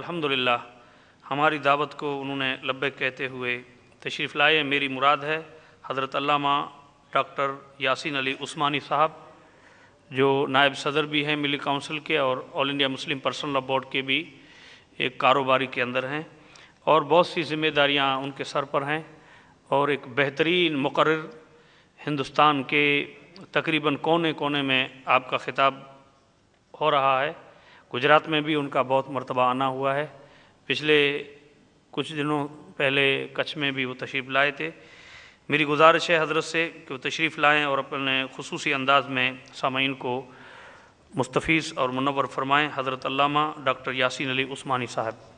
الحمدللہ ہماری دعوت کو انہوں نے لبیک کہتے ہوئے تشریف لائے۔ میری مراد ہے حضرت علامہ ڈاکٹر یاسین علی عثمانی صاحب، جو نائب صدر بھی ہیں ملی کونسل کے اور All India Muslim Personal Law Board کے بھی ایک کاروباری کے اندر ہیں، اور بہت سی ذمہ داریاں ان کے سر پر ہیں، اور ایک بہترین مقرر ہندوستان کے تقریباً کونے کونے میں آپ کا خطاب ہو رہا ہے۔ گجرات میں بھی ان کا بہت مرتبہ آنا ہوا ہے، پچھلے کچھ دنوں پہلے کچھ میں بھی وہ تشریف لائے تھے۔ میری گزارش ہے حضرت سے کہ وہ تشریف لائیں اور اپنے خصوصی انداز میں سامعین کو مستفیض اور منور فرمائیں۔ حضرت علامہ ڈاکٹر یاسین علی عثمانی صاحب۔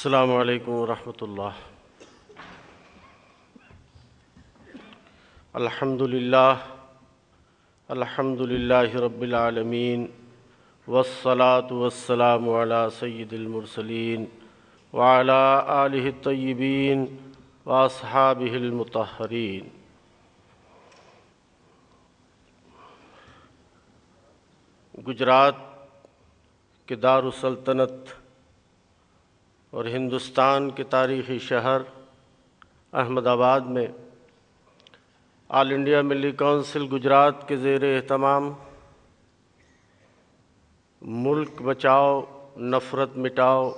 السلام علیکم ورحمۃ اللہ۔ الحمد للہ رب العالمین، والصلاة والسلام علی سید المرسلین وعلی آلہ الطیبین واصحابہ المطہرین۔ گجرات کے دارالسلطنت اور ہندوستان کے تاریخی شہر احمد آباد میں آل انڈیا ملی کونسل گجرات کے زیر اہتمام ملک بچاؤ نفرت مٹاؤ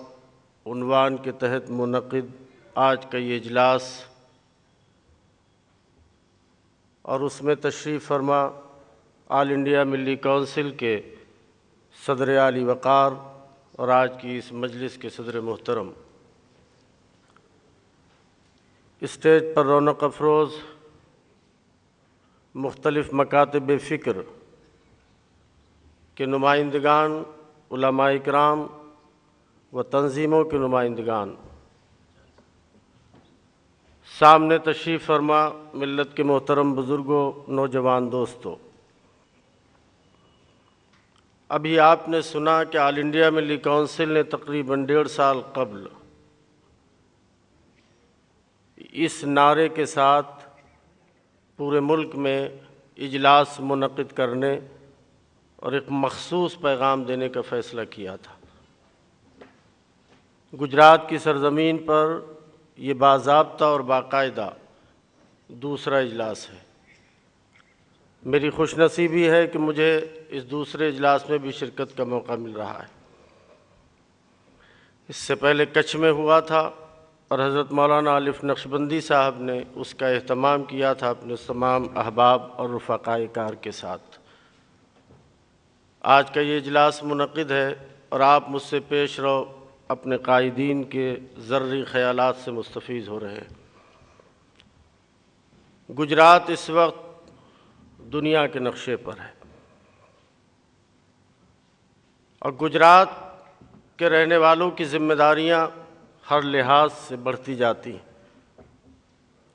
عنوان کے تحت منعقد آج کا یہ اجلاس، اور اس میں تشریف فرما آل انڈیا ملی کونسل کے صدر اعلی وقار اور آج کی اس مجلس کے صدر محترم، اسٹیج پر رونق افروز مختلف مکاتب فکر کے نمائندگان، علماء اکرام و تنظیموں کے نمائندگان، سامنے تشریف فرما ملت کے محترم بزرگوں، نوجوان دوستوں، ابھی آپ نے سنا کہ آل انڈیا ملی کونسل نے تقریباً 1.5 سال قبل اس نعرے کے ساتھ پورے ملک میں اجلاس منعقد کرنے اور ایک مخصوص پیغام دینے کا فیصلہ کیا تھا۔ گجرات کی سرزمین پر یہ باضابطہ اور باقاعدہ دوسرا اجلاس ہے۔ میری خوش نصیبی ہے کہ مجھے اس دوسرے اجلاس میں بھی شرکت کا موقع مل رہا ہے۔ اس سے پہلے کچھ میں ہوا تھا اور حضرت مولانا عالف نقشبندی صاحب نے اس کا اہتمام کیا تھا اپنے تمام احباب اور رفقائے کار کے ساتھ۔ آج کا یہ اجلاس منعقد ہے اور آپ مجھ سے پیش رو اپنے قائدین کے ذرّی خیالات سے مستفیض ہو رہے ہیں۔ گجرات اس وقت دنیا کے نقشے پر ہے، اور گجرات کے رہنے والوں کی ذمہ داریاں ہر لحاظ سے بڑھتی جاتی ہیں،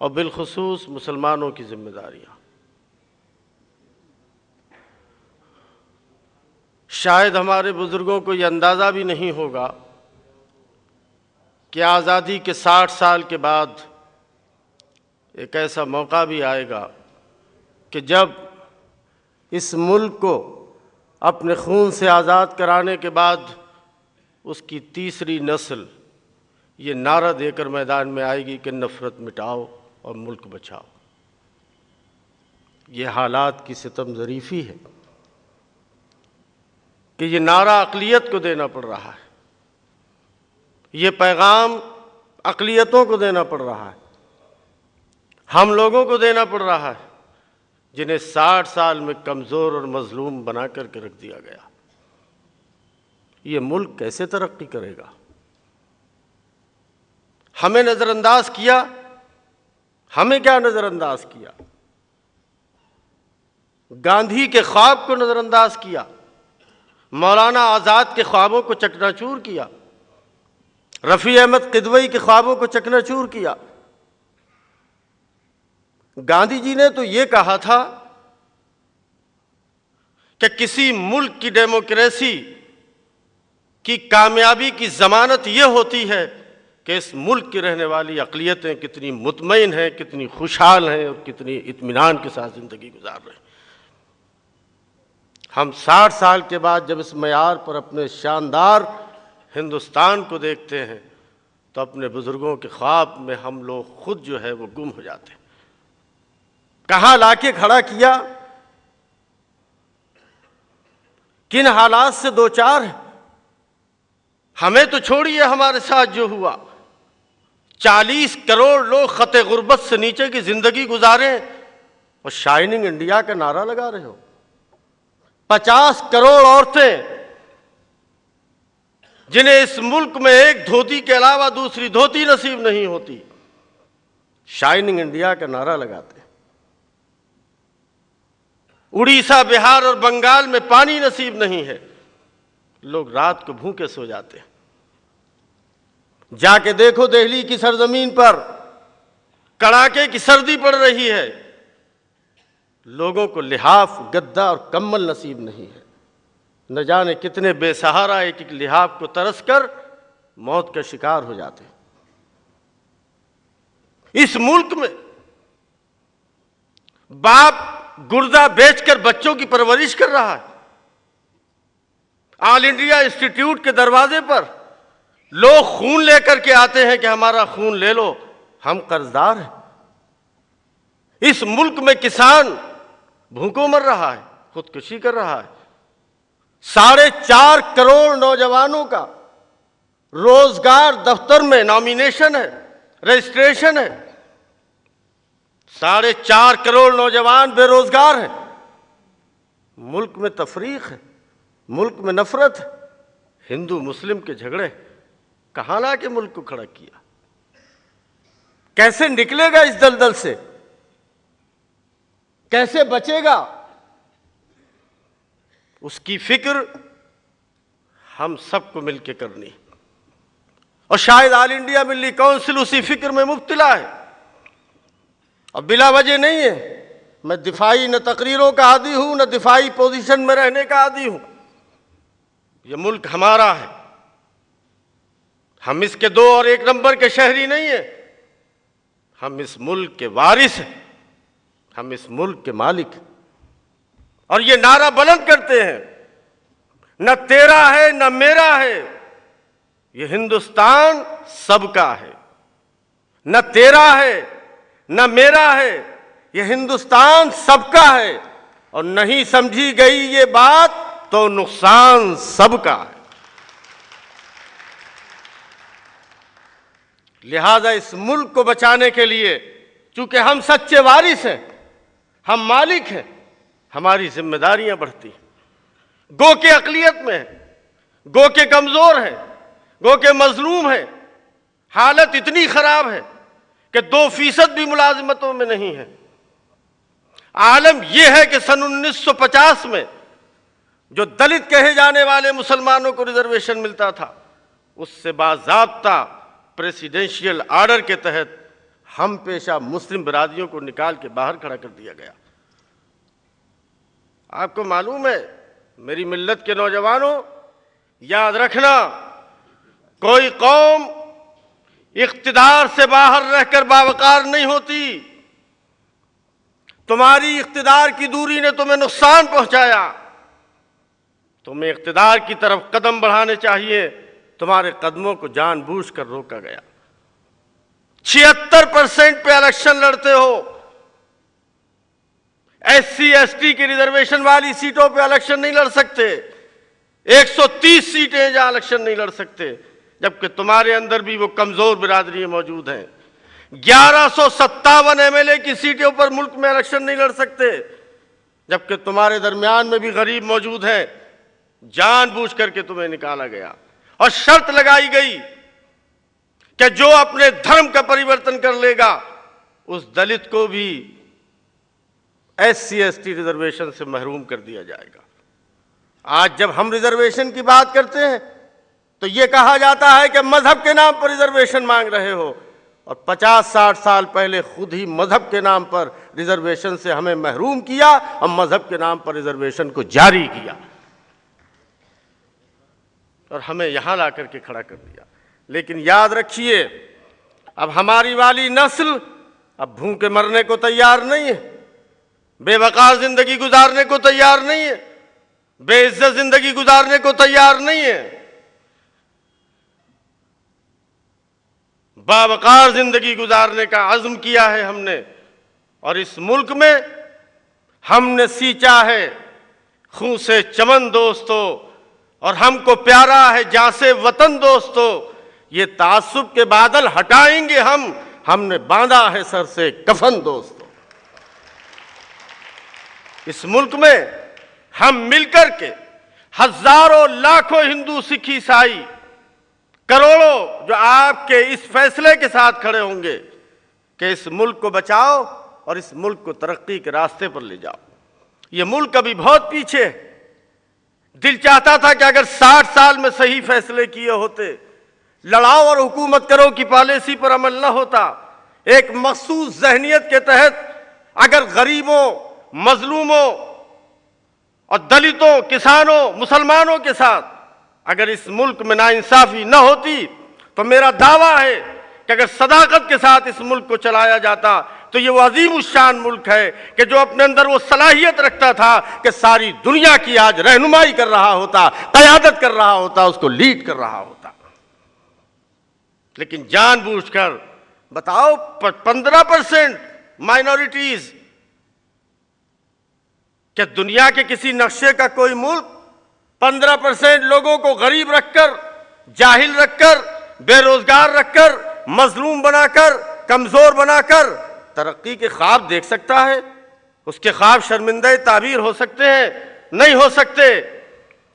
اور بالخصوص مسلمانوں کی ذمہ داریاں۔ شاید ہمارے بزرگوں کو یہ اندازہ بھی نہیں ہوگا کہ آزادی کے 60 سال کے بعد ایک ایسا موقع بھی آئے گا کہ جب اس ملک کو اپنے خون سے آزاد کرانے کے بعد اس کی تیسری نسل یہ نعرہ دے کر میدان میں آئے گی کہ نفرت مٹاؤ اور ملک بچاؤ۔ یہ حالات کی ستم ظریفی ہے کہ یہ نعرہ اقلیت کو دینا پڑ رہا ہے، یہ پیغام اقلیتوں کو دینا پڑ رہا ہے، ہم لوگوں کو دینا پڑ رہا ہے جنہیں 60 سال میں کمزور اور مظلوم بنا کر کے رکھ دیا گیا۔ یہ ملک کیسے ترقی کرے گا؟ ہمیں نظر انداز کیا، ہمیں کیا نظر انداز کیا؟ گاندھی کے خواب کو نظر انداز کیا، مولانا آزاد کے خوابوں کو چکنا چور کیا، رفیع احمد قدوئی کے خوابوں کو چکنا چور کیا۔ گاندھی جی نے تو یہ کہا تھا کہ کسی ملک کی ڈیموکریسی کی کامیابی کی ضمانت یہ ہوتی ہے کہ اس ملک کی رہنے والی اقلیتیں کتنی مطمئن ہیں، کتنی خوشحال ہیں اور کتنی اطمینان کے ساتھ زندگی گزار رہے ہیں۔ ہم 60 سال کے بعد جب اس معیار پر اپنے شاندار ہندوستان کو دیکھتے ہیں تو اپنے بزرگوں کے خواب میں ہم لوگ خود جو ہے وہ گم ہو جاتے ہیں۔ کہاں لا کے کھڑا کیا، کن حالات سے دوچار ہیں۔ ہمیں تو چھوڑیے ہمارے ساتھ جو ہوا، 40 کروڑ لوگ خط غربت سے نیچے کی زندگی گزارے اور شائننگ انڈیا کا نعرہ لگا رہے ہو۔ 50 کروڑ عورتیں جنہیں اس ملک میں ایک دھوتی کے علاوہ دوسری دھوتی نصیب نہیں ہوتی، شائننگ انڈیا کا نعرہ لگاتے ہیں۔ اڑیسہ، بہار اور بنگال میں پانی نصیب نہیں ہے، لوگ رات کو بھوکے سو جاتے ہیں۔ جا کے دیکھو دہلی کی سرزمین پر کڑاکے کی سردی پڑ رہی ہے، لوگوں کو لحاف، گدا اور کمبل نصیب نہیں ہے۔ نہ جانے کتنے بے سہارا ایک ایک لحاف کو ترس کر موت کا شکار ہو جاتے ہیں۔ اس ملک میں باپ گردہ بیچ کر بچوں کی پرورش کر رہا ہے۔ آل انڈیا انسٹیٹیوٹ کے دروازے پر لوگ خون لے کر کے آتے ہیں کہ ہمارا خون لے لو، ہم قرضدار ہیں۔ اس ملک میں کسان بھوکوں مر رہا ہے، خودکشی کر رہا ہے۔ 4.5 کروڑ نوجوانوں کا روزگار دفتر میں نامینیشن ہے، رجسٹریشن ہے۔ 4.5 کروڑ نوجوان بے روزگار ہیں۔ ملک میں تفریق ہے، ملک میں نفرت ہے، ہندو مسلم کے جھگڑے۔ کہاں لا کے ملک کو کھڑا کیا؟ کیسے نکلے گا اس دلدل سے؟ کیسے بچے گا؟ اس کی فکر ہم سب کو مل کے کرنی، اور شاید آل انڈیا ملی کونسل اسی فکر میں مبتلا ہے۔ اور بلا وجہ نہیں ہے، میں دفاعی نہ تقریروں کا عادی ہوں، نہ دفاعی پوزیشن میں رہنے کا عادی ہوں۔ یہ ملک ہمارا ہے، ہم اس کے 2 اور 1 نمبر کے شہری نہیں ہیں، ہم اس ملک کے وارث ہیں، ہم اس ملک کے مالک ہیں۔ اور یہ نعرہ بلند کرتے ہیں، نہ تیرا ہے نہ میرا ہے، یہ ہندوستان سب کا ہے۔ نہ تیرا ہے نہ میرا ہے، یہ ہندوستان سب کا ہے، اور نہیں سمجھی گئی یہ بات تو نقصان سب کا ہے۔ لہذا اس ملک کو بچانے کے لیے، چونکہ ہم سچے وارث ہیں، ہم مالک ہیں، ہماری ذمہ داریاں بڑھتی ہیں۔ گو کہ اقلیت میں ہے، گو کہ کمزور ہے، گو کہ مظلوم ہے، حالت اتنی خراب ہے کہ 2% بھی ملازمتوں میں نہیں ہے۔ عالم یہ ہے کہ سن 1950 میں جو دلت کہے جانے والے مسلمانوں کو ریزرویشن ملتا تھا، اس سے باضابطہ پریسیڈنشیل آرڈر کے تحت ہم پیشہ مسلم برادریوں کو نکال کے باہر کھڑا کر دیا گیا۔ آپ کو معلوم ہے، میری ملت کے نوجوانوں، یاد رکھنا، کوئی قوم اقتدار سے باہر رہ کر باوقار نہیں ہوتی۔ تمہاری اقتدار کی دوری نے تمہیں نقصان پہنچایا، تمہیں اقتدار کی طرف قدم بڑھانے چاہیے، تمہارے قدموں کو جان بوجھ کر روکا گیا۔ 76% پہ الیکشن لڑتے ہو، SC/ST کی ریزرویشن والی سیٹوں پہ الیکشن نہیں لڑ سکتے، 130 سیٹیں جہاں الیکشن نہیں لڑ سکتے، جبکہ تمہارے اندر بھی وہ کمزور برادریاں موجود ہیں۔ 1157 MLA کی سیٹوں پر ملک میں الیکشن نہیں لڑ سکتے، جبکہ تمہارے درمیان میں بھی غریب موجود ہیں۔ جان بوجھ کر کے تمہیں نکالا گیا، اور شرط لگائی گئی کہ جو اپنے دھرم کا پریورتن کر لے گا، اس دلت کو بھی SC/ST ریزرویشن سے محروم کر دیا جائے گا۔ آج جب ہم ریزرویشن کی بات کرتے ہیں تو یہ کہا جاتا ہے کہ مذہب کے نام پر ریزرویشن مانگ رہے ہو، اور 50-60 سال پہلے خود ہی مذہب کے نام پر ریزرویشن سے ہمیں محروم کیا، اور مذہب کے نام پر ریزرویشن کو جاری کیا، اور ہمیں یہاں لا کر کے کھڑا کر دیا۔ لیکن یاد رکھیے اب ہماری والی نسل اب بھوکے مرنے کو تیار نہیں ہے، بے وقار زندگی گزارنے کو تیار نہیں ہے، بے عزت زندگی گزارنے کو تیار نہیں ہے۔ باوقار زندگی گزارنے کا عزم کیا ہے ہم نے، اور اس ملک میں ہم نے سینچا ہے خون سے چمن دوستو، اور ہم کو پیارا ہے جاں سے وطن دوستو۔ یہ تعصب کے بادل ہٹائیں گے ہم نے باندھا ہے سر سے کفن دوستو۔ اس ملک میں ہم مل کر کے ہزاروں لاکھوں ہندو سکھ عیسائی کروڑوں جو آپ کے اس فیصلے کے ساتھ کھڑے ہوں گے کہ اس ملک کو بچاؤ اور اس ملک کو ترقی کے راستے پر لے جاؤ۔ یہ ملک ابھی بہت پیچھے ہے۔ دل چاہتا تھا کہ اگر 60 سال میں صحیح فیصلے کیے ہوتے، لڑاؤ اور حکومت کرو کی پالیسی پر عمل نہ ہوتا، ایک مخصوص ذہنیت کے تحت اگر غریبوں، مظلوموں اور دلتوں، کسانوں، مسلمانوں کے ساتھ اگر اس ملک میں ناانصافی نہ ہوتی، تو میرا دعویٰ ہے کہ اگر صداقت کے ساتھ اس ملک کو چلایا جاتا تو یہ وہ عظیم الشان ملک ہے کہ جو اپنے اندر وہ صلاحیت رکھتا تھا کہ ساری دنیا کی آج رہنمائی کر رہا ہوتا، قیادت کر رہا ہوتا، اس کو لیڈ کر رہا ہوتا۔ لیکن جان بوجھ کر بتاؤ 15% مائنورٹیز، کہ دنیا کے کسی نقشے کا کوئی ملک 15% لوگوں کو غریب رکھ کر، جاہل رکھ کر، بے روزگار رکھ کر، مظلوم بنا کر، کمزور بنا کر ترقی کے خواب دیکھ سکتا ہے؟ اس کے خواب شرمندہ تعبیر ہو سکتے ہیں؟ نہیں ہو سکتے۔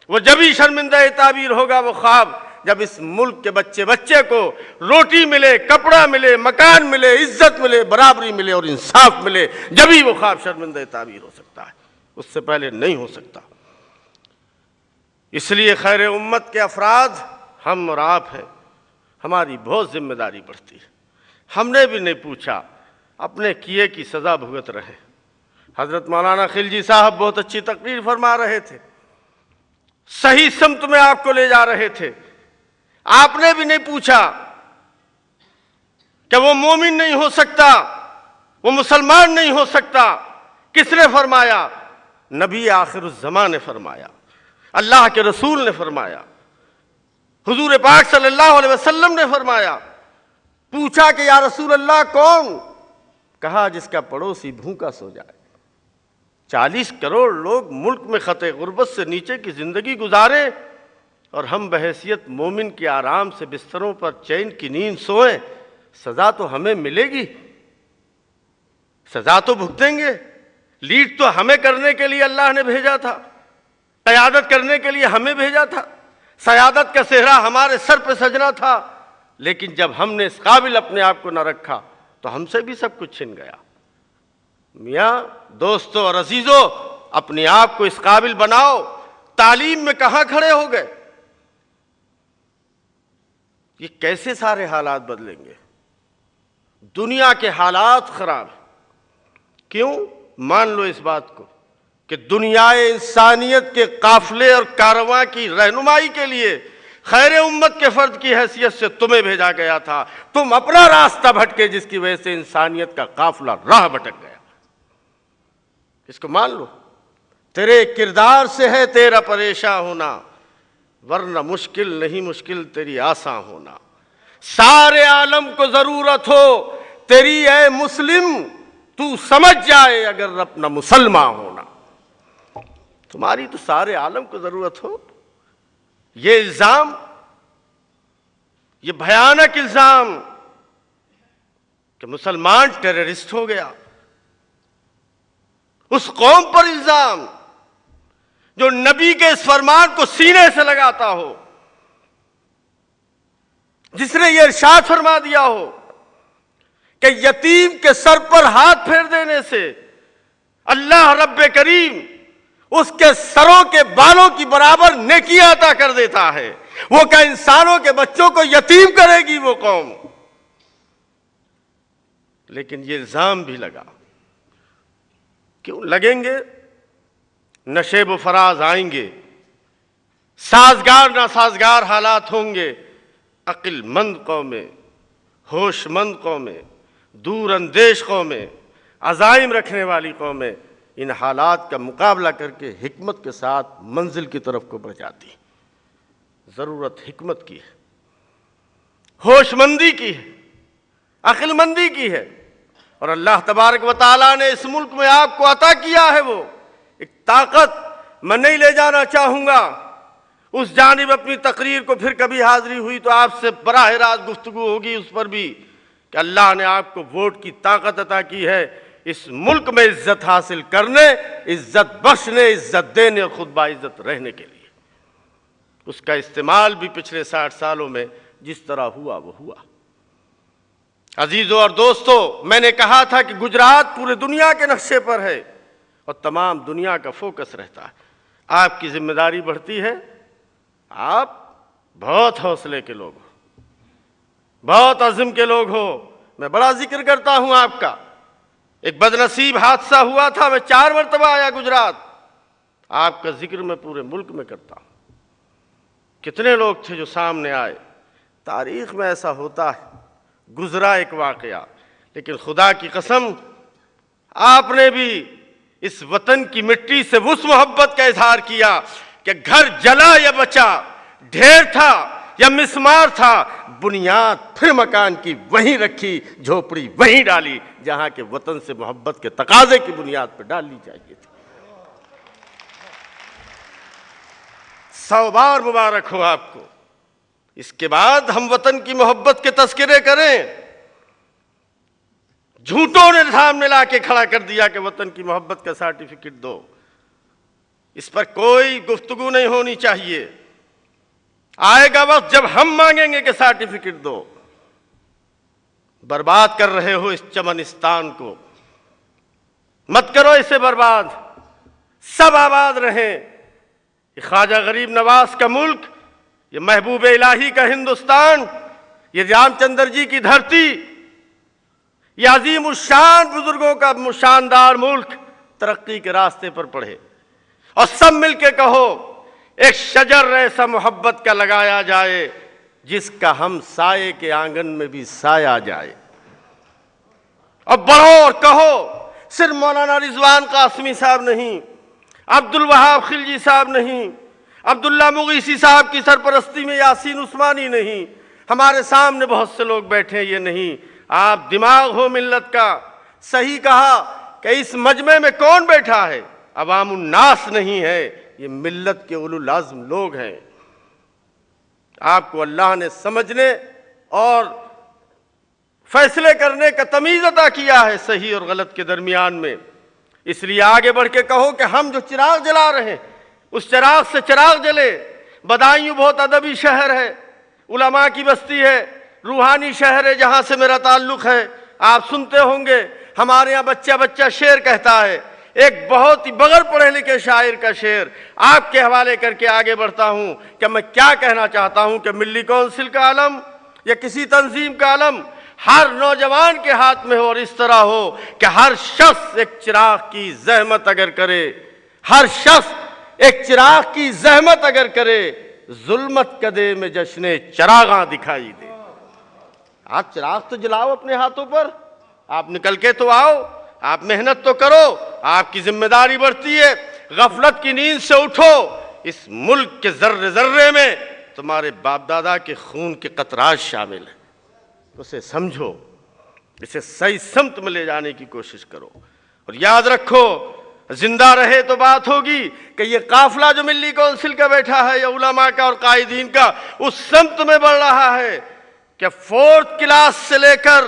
وہ جبھی شرمندہ تعبیر ہوگا وہ خواب جب اس ملک کے بچے کو روٹی ملے، کپڑا ملے، مکان ملے، عزت ملے، برابری ملے اور انصاف ملے، جبھی وہ خواب شرمندہ تعبیر ہو سکتا ہے، اس سے پہلے نہیں ہو سکتا۔ اس لیے خیر امت کے افراد ہم اور آپ ہیں، ہماری بہت ذمہ داری بڑھتی ہے۔ ہم نے بھی نہیں پوچھا، اپنے کیے کی سزا بھگت رہے۔ حضرت مولانا خلجی صاحب بہت اچھی تقریر فرما رہے تھے، صحیح سمت میں آپ کو لے جا رہے تھے۔ آپ نے بھی نہیں پوچھا کہ وہ مومن نہیں ہو سکتا، وہ مسلمان نہیں ہو سکتا۔ کس نے فرمایا؟ نبی آخر الزمان نے فرمایا، اللہ کے رسول نے فرمایا، حضور پاک صلی اللہ علیہ وسلم نے فرمایا۔ پوچھا کہ یا رسول اللہ کون؟ کہا جس کا پڑوسی بھوکا سو جائے۔ 40 کروڑ لوگ ملک میں خطے غربت سے نیچے کی زندگی گزاریں اور ہم بحیثیت مومن کے آرام سے بستروں پر چین کی نیند سوئیں، سزا تو ہمیں ملے گی، سزا تو بھگتیں گے۔ لیڈ تو ہمیں کرنے کے لیے اللہ نے بھیجا تھا، قیادت کرنے کے لیے ہمیں بھیجا تھا، سیادت کا صحرا ہمارے سر پہ سجنا تھا، لیکن جب ہم نے اس قابل اپنے آپ کو نہ رکھا تو ہم سے بھی سب کچھ چھن گیا۔ میاں دوستو اور عزیزو، اپنے آپ کو اس قابل بناؤ۔ تعلیم میں کہاں کھڑے ہو گئے؟ یہ کیسے سارے حالات بدلیں گے؟ دنیا کے حالات خراب ہیں۔ کیوں؟ مان لو اس بات کو کہ دنیا انسانیت کے قافلے اور کارواں کی رہنمائی کے لیے خیر امت کے فرد کی حیثیت سے تمہیں بھیجا گیا تھا۔ تم اپنا راستہ بھٹکے جس کی وجہ سے انسانیت کا قافلہ راہ بھٹک گیا۔ اس کو مان لو۔ تیرے کردار سے ہے تیرا پریشاں ہونا، ورنہ مشکل نہیں مشکل تیری آساں ہونا۔ سارے عالم کو ضرورت ہو تیری اے مسلم، تو سمجھ جائے اگر اپنا مسلمان ہونا۔ تمہاری تو سارے عالم کو ضرورت ہو۔ یہ الزام، یہ بھیانک الزام کہ مسلمان ٹیررسٹ ہو گیا، اس قوم پر الزام جو نبی کے اس فرمان کو سینے سے لگاتا ہو، جس نے یہ ارشاد فرما دیا ہو کہ یتیم کے سر پر ہاتھ پھیر دینے سے اللہ رب کریم اس کے سروں کے بالوں کی برابر نیکیاں عطا کر دیتا ہے۔ وہ کیا انسانوں کے بچوں کو یتیم کرے گی وہ قوم؟ لیکن یہ الزام بھی لگا۔ کیوں لگیں گے؟ نشیب و فراز آئیں گے، سازگار ناسازگار حالات ہوں گے، عقل مند قومیں، ہوش مند قومیں، دور اندیش قومیں، عزائم رکھنے والی قومیں ان حالات کا مقابلہ کر کے حکمت کے ساتھ منزل کی طرف کو بڑھ جاتی ہیں۔ ضرورت حکمت کی ہے، ہوش مندی کی ہے، عقل مندی کی ہے، اور اللہ تبارک و تعالیٰ نے اس ملک میں آپ کو عطا کیا ہے وہ ایک طاقت۔ میں نہیں لے جانا چاہوں گا اس جانب اپنی تقریر کو، پھر کبھی حاضری ہوئی تو آپ سے براہ راست گفتگو ہوگی اس پر بھی، کہ اللہ نے آپ کو ووٹ کی طاقت عطا کی ہے اس ملک میں عزت حاصل کرنے، عزت بخشنے، عزت دینے اور خود باعزت رہنے کے لیے۔ اس کا استعمال بھی پچھلے 60 سالوں میں جس طرح ہوا وہ ہوا۔ عزیزوں اور دوستو، میں نے کہا تھا کہ گجرات پورے دنیا کے نقشے پر ہے اور تمام دنیا کا فوکس رہتا ہے۔ آپ کی ذمہ داری بڑھتی ہے، آپ بہت حوصلے کے لوگ ہو، بہت عزم کے لوگ ہو۔ میں بڑا ذکر کرتا ہوں آپ کا۔ ایک بدنصیب حادثہ ہوا تھا، میں 4 مرتبہ آیا گجرات، آپ کا ذکر میں پورے ملک میں کرتا ہوں۔ کتنے لوگ تھے جو سامنے آئے، تاریخ میں ایسا ہوتا ہے، گزرا ایک واقعہ، لیکن خدا کی قسم آپ نے بھی اس وطن کی مٹی سے اس محبت کا اظہار کیا کہ گھر جلا یا بچا، ڈھیر تھا یا مسمار تھا، بنیاد پھر مکان کی وہیں رکھی، جھوپڑی وہیں ڈالی جہاں کے وطن سے محبت کے تقاضے کی بنیاد پہ ڈالنی چاہیے تھی۔ 100 بار مبارک ہو آپ کو۔ اس کے بعد ہم وطن کی محبت کے تذکرے کریں۔ جھوٹوں نے سامنے لا کے کھڑا کر دیا کہ وطن کی محبت کا سرٹیفکیٹ دو، اس پر کوئی گفتگو نہیں ہونی چاہیے۔ آئے گا وقت جب ہم مانگیں گے کہ سرٹیفکیٹ دو۔ برباد کر رہے ہو اس چمنستان کو، مت کرو اسے برباد، سب آباد رہیں۔ یہ خواجہ غریب نواز کا ملک، یہ محبوب الہی کا ہندوستان، یہ رام چندر جی کی دھرتی، یہ عظیم الشان بزرگوں کا شاندار ملک ترقی کے راستے پر پڑھے، اور سب مل کے کہو ایک شجر ایسا محبت کا لگایا جائے جس کا ہم سائے کے آنگن میں بھی سایہ جائے۔ اب بڑھو اور کہو، صرف مولانا رضوان قاسمی صاحب نہیں، عبدالوہاب خلجی صاحب نہیں، عبداللہ مغیثی صاحب کی سرپرستی میں یاسین عثمانی نہیں، ہمارے سامنے بہت سے لوگ بیٹھے ہیں، یہ نہیں، آپ دماغ ہو ملت کا۔ صحیح کہا کہ اس مجمع میں کون بیٹھا ہے؟ عوام الناس نہیں ہے، یہ ملت کے اولو العزم لوگ ہیں۔ آپ کو اللہ نے سمجھنے اور فیصلے کرنے کا تمیز عطا کیا ہے صحیح اور غلط کے درمیان میں، اس لیے آگے بڑھ کے کہو کہ ہم جو چراغ جلا رہے ہیں اس چراغ سے چراغ جلے۔ بدایوں بہت ادبی شہر ہے، علماء کی بستی ہے، روحانی شہر ہے جہاں سے میرا تعلق ہے۔ آپ سنتے ہوں گے ہمارے یہاں بچہ بچہ شعر کہتا ہے، ایک بہت ہی بغیر پڑھے لکھے شاعر کا شعر آپ کے حوالے کر کے آگے بڑھتا ہوں کہ میں کیا کہنا چاہتا ہوں کہ ملی کونسل کا علم یا کسی تنظیم کا علم ہر نوجوان کے ہاتھ میں ہو، اور اس طرح ہو کہ ہر شخص ایک چراغ کی زحمت اگر کرے، ہر شخص ایک چراغ کی زحمت اگر کرے، ظلمت کدے میں جشن چراغاں دکھائی دے۔ آپ چراغ تو جلاؤ اپنے ہاتھوں پر، آپ نکل کے تو آؤ، آپ محنت تو کرو، آپ کی ذمہ داری بڑھتی ہے۔ غفلت کی نیند سے اٹھو، اس ملک کے ذرے ذرے میں تمہارے باپ دادا کے خون کے قطرات شامل ہیں، اسے سمجھو، اسے صحیح سمت میں لے جانے کی کوشش کرو، اور یاد رکھو زندہ رہے تو بات ہوگی کہ یہ قافلہ جو ملی کونسل کا بیٹھا ہے یا علماء کا اور قائدین کا اس سمت میں بڑھ رہا ہے کہ 4th کلاس سے لے کر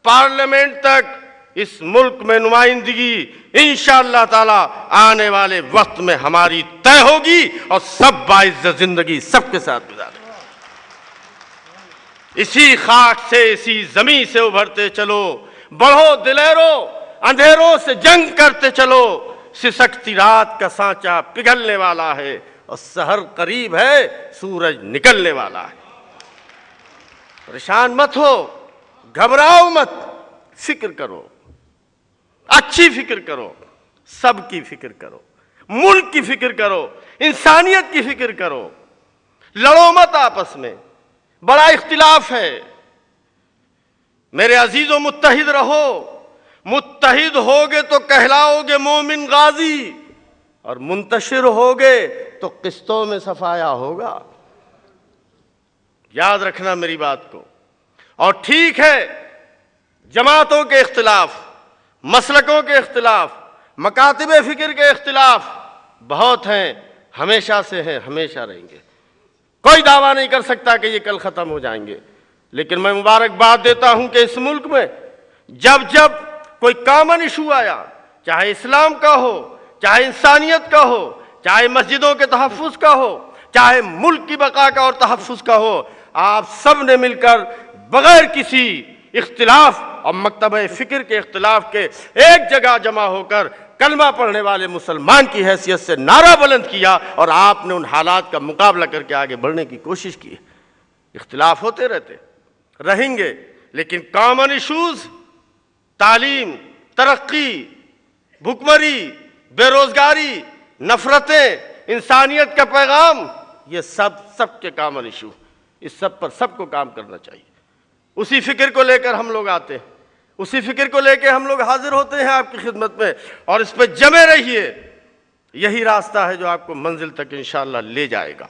پارلیمنٹ تک اس ملک میں نمائندگی انشاءاللہ تعالی آنے والے وقت میں ہماری طے ہوگی، اور سب باعزت زندگی سب کے ساتھ گزاریں۔ اسی خاک سے، اسی زمین سے ابھرتے چلو، بڑھو دلیرو، اندھیروں سے جنگ کرتے چلو، سسکتی رات کا سانچہ پگھلنے والا ہے اور سحر قریب ہے، سورج نکلنے والا ہے۔ پریشان مت ہو، گھبراؤ مت، فکر کرو، اچھی فکر کرو، سب کی فکر کرو، ملک کی فکر کرو، انسانیت کی فکر کرو، لڑو مت آپس میں، بڑا اختلاف ہے۔ میرے عزیزوں، متحد رہو، متحد ہوگے تو کہلاؤ گے مومن غازی، اور منتشر ہوگے تو قسطوں میں صفایا ہوگا۔ یاد رکھنا میری بات کو۔ اور ٹھیک ہے، جماعتوں کے اختلاف، مسلکوں کے اختلاف، مکاتب فکر کے اختلاف بہت ہیں، ہمیشہ سے ہیں، ہمیشہ رہیں گے۔ کوئی دعویٰ نہیں کر سکتا کہ یہ کل ختم ہو جائیں گے، لیکن میں مبارکباد دیتا ہوں کہ اس ملک میں جب جب کوئی کامن ایشو آیا، چاہے اسلام کا ہو، چاہے انسانیت کا ہو، چاہے مسجدوں کے تحفظ کا ہو، چاہے ملک کی بقا کا اور تحفظ کا ہو، آپ سب نے مل کر بغیر کسی اختلاف اور مکتبہ فکر کے اختلاف کے ایک جگہ جمع ہو کر کلمہ پڑھنے والے مسلمان کی حیثیت سے نعرہ بلند کیا، اور آپ نے ان حالات کا مقابلہ کر کے آگے بڑھنے کی کوشش کی۔ اختلاف ہوتے رہتے رہیں گے، لیکن کامن ایشوز، تعلیم، ترقی، بھوکمری، بے روزگاری، نفرتیں، انسانیت کا پیغام، یہ سب کے کامن ایشو، اس سب پر سب کو کام کرنا چاہیے۔ اسی فکر کو لے کر ہم لوگ آتے ہیں، اسی فکر کو لے کے ہم لوگ حاضر ہوتے ہیں آپ کی خدمت میں، اور اس پہ جمے رہیے۔ یہی راستہ ہے جو آپ کو منزل تک انشاءاللہ لے جائے گا۔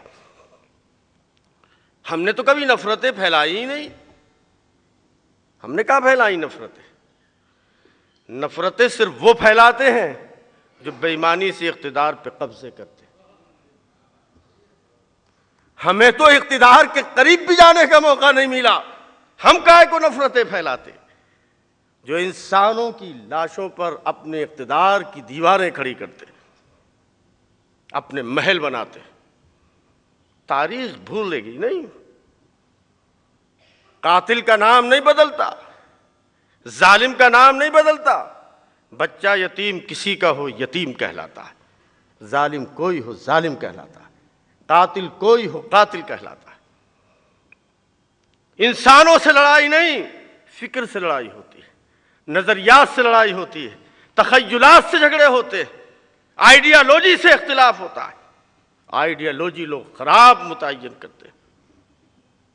ہم نے تو کبھی نفرتیں پھیلائی ہی نہیں۔ ہم نے کہاں پھیلائی نفرتیں؟ نفرتیں صرف وہ پھیلاتے ہیں جو بے ایمانی سے اقتدار پہ قبضے کرتے ہیں۔ ہمیں تو اقتدار کے قریب بھی جانے کا موقع نہیں ملا، ہم کائے کو نفرتیں پھیلاتے؟ جو انسانوں کی لاشوں پر اپنے اقتدار کی دیواریں کھڑی کرتے، اپنے محل بناتے، تاریخ بھولے گی نہیں۔ قاتل کا نام نہیں بدلتا، ظالم کا نام نہیں بدلتا۔ بچہ یتیم کسی کا ہو یتیم کہلاتا ہے، ظالم کوئی ہو ظالم کہلاتا ہے، قاتل کوئی ہو قاتل کہلاتا ہے۔ انسانوں سے لڑائی نہیں، فکر سے لڑائی ہوتی ہے، نظریات سے لڑائی ہوتی ہے، تخیلات سے جھگڑے ہوتے ہیں، آئیڈیالوجی سے اختلاف ہوتا ہے۔ آئیڈیالوجی لوگ خراب متعین کرتے ہیں،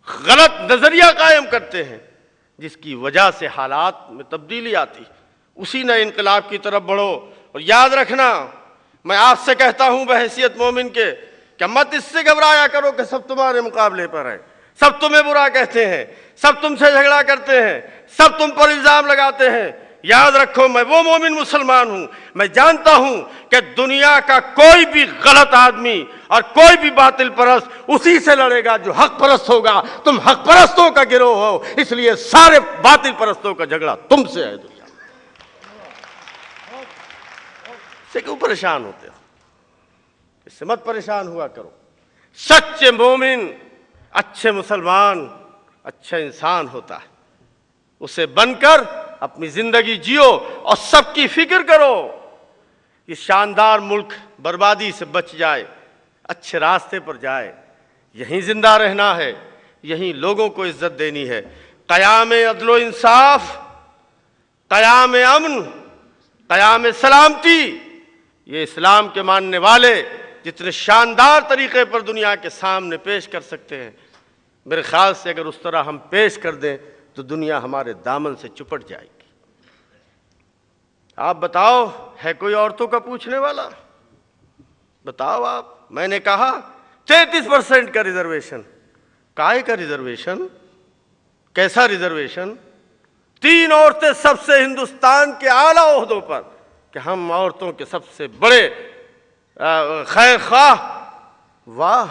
غلط نظریہ قائم کرتے ہیں، جس کی وجہ سے حالات میں تبدیلی آتی۔ اسی نئے انقلاب کی طرف بڑھو، اور یاد رکھنا، میں آپ سے کہتا ہوں بحیثیت مومن کے کہ مت اس سے گھبرایا کرو کہ سب تمہارے مقابلے پر ہیں، سب تمہیں برا کہتے ہیں، سب تم سے جھگڑا کرتے ہیں، سب تم پر الزام لگاتے ہیں۔ یاد رکھو، میں وہ مومن مسلمان ہوں، میں جانتا ہوں کہ دنیا کا کوئی بھی غلط آدمی اور کوئی بھی باطل پرست اسی سے لڑے گا جو حق پرست ہوگا۔ تم حق پرستوں کا گروہ ہو، اس لیے سارے باطل پرستوں کا جھگڑا تم سے ہے دنیا میں۔ اس سے کیوں پریشان ہوتے ہو؟ اس سے مت پریشان ہوا کرو۔ سچے مومن، اچھے مسلمان، اچھا انسان ہوتا ہے، اسے بن کر اپنی زندگی جیو اور سب کی فکر کرو۔ یہ شاندار ملک بربادی سے بچ جائے، اچھے راستے پر جائے، یہیں زندہ رہنا ہے، یہیں لوگوں کو عزت دینی ہے۔ قیام عدل و انصاف، قیام امن، قیام سلامتی، یہ اسلام کے ماننے والے جتنے شاندار طریقے پر دنیا کے سامنے پیش کر سکتے ہیں، میرے خیال سے اگر اس طرح ہم پیش کر دیں تو دنیا ہمارے دامن سے چپٹ جائے گی۔ آپ بتاؤ، ہے کوئی عورتوں کا پوچھنے والا؟ بتاؤ آپ۔ میں نے کہا 33% کا ریزرویشن۔ کائے کا ریزرویشن؟ کیسا ریزرویشن؟ 3 عورتیں سب سے ہندوستان کے اعلیٰ عہدوں پر، کہ ہم عورتوں کے سب سے بڑے خیر خواہ۔ واہ!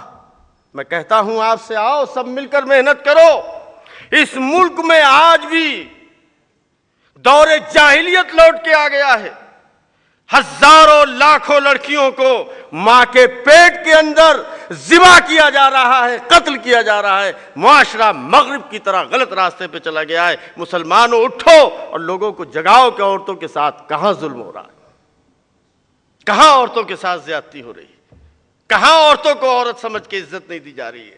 میں کہتا ہوں آپ سے، آؤ سب مل کر محنت کرو۔ اس ملک میں آج بھی دور جاہلیت لوٹ کے آ گیا ہے۔ ہزاروں لاکھوں لڑکیوں کو ماں کے پیٹ کے اندر ذبح کیا جا رہا ہے، قتل کیا جا رہا ہے۔ معاشرہ مغرب کی طرح غلط راستے پہ چلا گیا ہے۔ مسلمانوں اٹھو اور لوگوں کو جگاؤ کہ عورتوں کے ساتھ کہاں ظلم ہو رہا ہے، کہاں عورتوں کے ساتھ زیادتی ہو رہی ہے، کہاں عورتوں کو عورت سمجھ کے عزت نہیں دی جا رہی ہے۔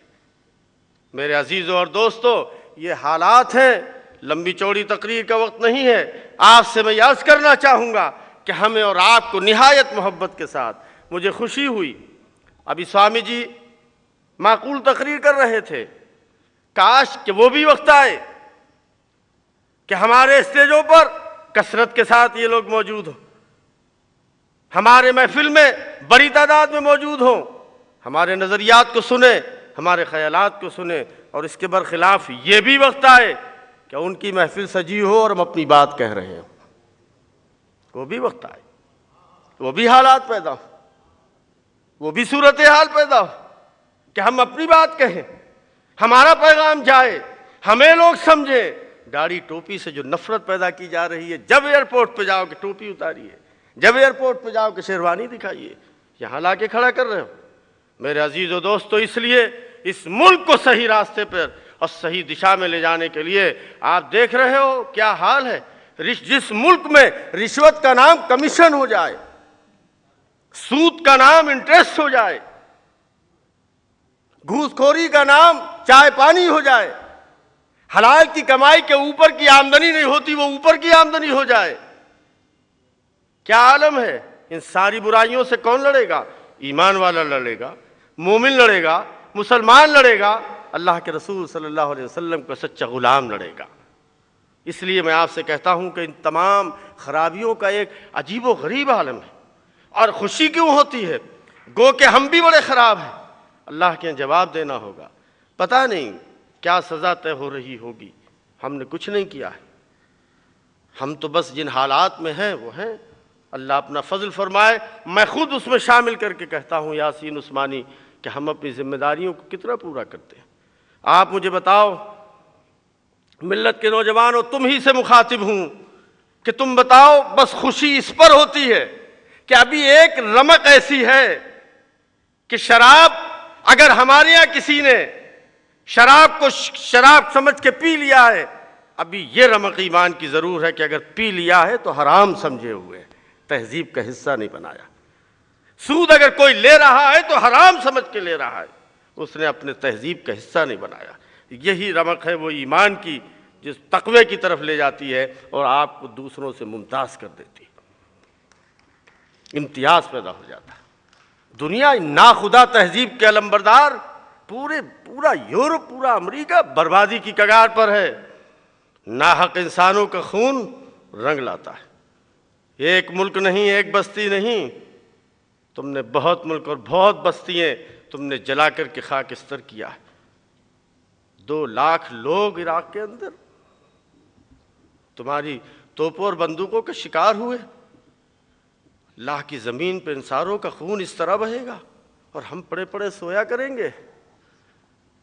میرے عزیزوں اور دوستو، یہ حالات ہیں۔ لمبی چوڑی تقریر کا وقت نہیں ہے۔ آپ سے میں عرض کرنا چاہوں گا کہ ہمیں اور آپ کو نہایت محبت کے ساتھ، مجھے خوشی ہوئی، ابھی سوامی جی معقول تقریر کر رہے تھے، کاش کہ وہ بھی وقت آئے کہ ہمارے اسٹیجوں پر کثرت کے ساتھ یہ لوگ موجود ہوں، ہمارے محفل میں بڑی تعداد میں موجود ہوں، ہمارے نظریات کو سنیں، ہمارے خیالات کو سنیں، اور اس کے برخلاف یہ بھی وقت آئے کہ ان کی محفل سجی ہو اور ہم اپنی بات کہہ رہے ہیں۔ وہ بھی وقت آئے، وہ بھی حالات پیدا ہو، وہ بھی صورتحال پیدا ہو کہ ہم اپنی بات کہیں، ہمارا پیغام جائے، ہمیں لوگ سمجھیں۔ داڑھی ٹوپی سے جو نفرت پیدا کی جا رہی ہے، جب ایئرپورٹ پہ جاؤ کہ ٹوپی اتاریے، جب ایئرپورٹ پہ جاؤ کہ شیروانی دکھائیے، یہاں لا کے کھڑا کر رہے ہو۔ میرے عزیز و دوستو، اس لیے اس ملک کو صحیح راستے پر اور صحیح دشا میں لے جانے کے لیے آپ دیکھ رہے ہو کیا حال ہے۔ جس ملک میں رشوت کا نام کمیشن ہو جائے، سود کا نام انٹرسٹ ہو جائے، گھوس خوری کا نام چائے پانی ہو جائے، حلال کی کمائی کے اوپر کی آمدنی نہیں ہوتی، وہ اوپر کی آمدنی ہو جائے، کیا عالم ہے۔ ان ساری برائیوں سے کون لڑے گا؟ ایمان والا لڑے گا، مومن لڑے گا، مسلمان لڑے گا، اللہ کے رسول صلی اللہ علیہ وسلم کا سچا غلام لڑے گا۔ اس لیے میں آپ سے کہتا ہوں کہ ان تمام خرابیوں کا ایک عجیب و غریب عالم ہے، اور خوشی کیوں ہوتی ہے؟ گو کہ ہم بھی بڑے خراب ہیں، اللہ کے جواب دینا ہوگا۔ پتہ نہیں کیا سزا طے ہو رہی ہوگی، ہم نے کچھ نہیں کیا ہے، ہم تو بس جن حالات میں ہیں وہ ہیں۔ اللہ اپنا فضل فرمائے، میں خود اس میں شامل کر کے کہتا ہوں یاسین عثمانی کہ ہم اپنی ذمہ داریوں کو کتنا پورا کرتے ہیں۔ آپ مجھے بتاؤ، ملت کے نوجوانوں، تم ہی سے مخاطب ہوں کہ تم بتاؤ، بس خوشی اس پر ہوتی ہے کہ ابھی ایک رمق ایسی ہے کہ شراب، اگر ہمارے یہاں کسی نے شراب کو شراب سمجھ کے پی لیا ہے، ابھی یہ رمق ایمان کی ضرور ہے کہ اگر پی لیا ہے تو حرام سمجھے ہوئے ہے، تہذیب کا حصہ نہیں بنایا۔ سود اگر کوئی لے رہا ہے تو حرام سمجھ کے لے رہا ہے، اس نے اپنے تہذیب کا حصہ نہیں بنایا۔ یہی رمق ہے وہ ایمان کی، جس تقوی کی طرف لے جاتی ہے اور آپ کو دوسروں سے ممتاز کر دیتی ہے، امتیاز پیدا ہو جاتا ہے۔ دنیا ناخدا تہذیب کے علمبردار، پورا یورپ، پورا امریکہ بربادی کی کگار پر ہے۔ ناحق انسانوں کا خون رنگ لاتا ہے۔ ایک ملک نہیں، ایک بستی نہیں، تم نے بہت ملک اور بہت بستیاں تم نے جلا کر کے خاکستر کیا ہے۔ 2 لاکھ لوگ عراق کے اندر تمہاری توپوں اور بندوقوں کے شکار ہوئے۔ اللہ کی زمین پہ انسانوں کا خون اس طرح بہے گا اور ہم پڑے پڑے سویا کریں گے؟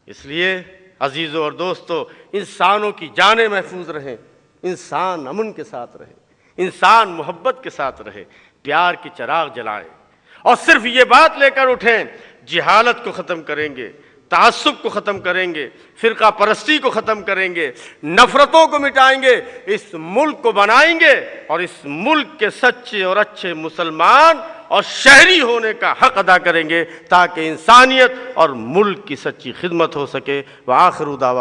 اس لیے عزیزوں اور دوستو، انسانوں کی جانیں محفوظ رہیں، انسان امن کے ساتھ رہے، انسان محبت کے ساتھ رہے، پیار کی چراغ جلائیں، اور صرف یہ بات لے کر اٹھیں، جہالت کو ختم کریں گے، تعصب کو ختم کریں گے، فرقہ پرستی کو ختم کریں گے، نفرتوں کو مٹائیں گے، اس ملک کو بنائیں گے، اور اس ملک کے سچے اور اچھے مسلمان اور شہری ہونے کا حق ادا کریں گے، تاکہ انسانیت اور ملک کی سچی خدمت ہو سکے۔ وآخر دعوانا